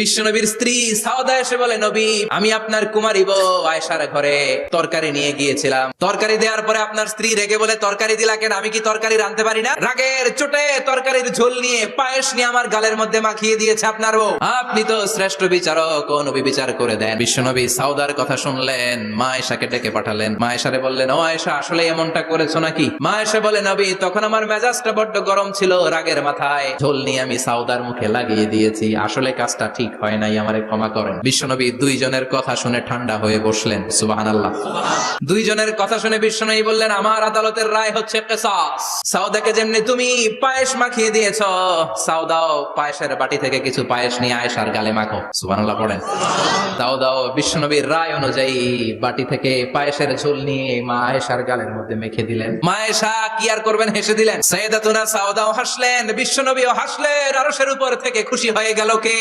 বিশ্বনবীর স্ত্রী সাউদা এসে বলে, নবী, আমি আপনার কুমারী বউ আয়েশার ঘরে তরকারি নিয়ে গিয়েছিলাম। তরকারি দেওয়ার পরে আপনার স্ত্রী রেগে বলে, তরকারি দিলা কেন? আমি কি তরকারি রাঁধতে পারি না? রাগের চোটে তরকারির ঝোল নিয়ে পায়েস নিয়ে আমার গালের মধ্যে মাখিয়ে দিয়েছে আপনার বউ। আপনি তো শ্রেষ্ঠ বিচারক, ও নবী বিচার করে দেন। বিশ্বনবী সাউদার কথা শুনলেন, মা আয়েশাকে ডেকে পাঠালেন। মা আয়েশারে বললেন, ও আয়েশা, আসলে এমনটা করেছো নাকি? মা আয়েশা বলে, নবী, তখন আমার মেজাজটা বড্ড গরম ছিল, রাগের মাথায় ঝোল নিয়ে আমি সাউদার মুখে লাগিয়ে দিয়েছি। আসলে কাজটা ঠিক হয় নাই, আমারে ক্ষমা করেন। বিশ্বনবী দুইজনের কথা শুনে ঠান্ডা হয়ে বসলেন। সুবহানাল্লাহ। দুইজনের কথা শুনে বিশ্বনবী বললেন, আমার আদালতের রায় হচ্ছে কিসাস। সাউদাকে যেমনি তুমি পায়েস মাখিয়ে দিয়েছো, সাউদাও পায়েসের বাটি থেকে কিছু পায়েস নিয়ে আয়েশার গালে মাখো। সুবহানাল্লাহ পড়েন। সাউদাও বিশ্বনবীর রায় অনুযায়ী বাটি থেকে পায়েসের ঝোল নিয়ে মা আয়েশার গালের মধ্যে মেখে দিলেন। মা আয়েশা কি আর করবেন, হেসে দিলেন। সাইয়েদাতুনা সাউদাও হাসলেন, বিশ্বনবীও হাসলেন। আরশের উপর থেকে খুশি হয়ে গেল কে?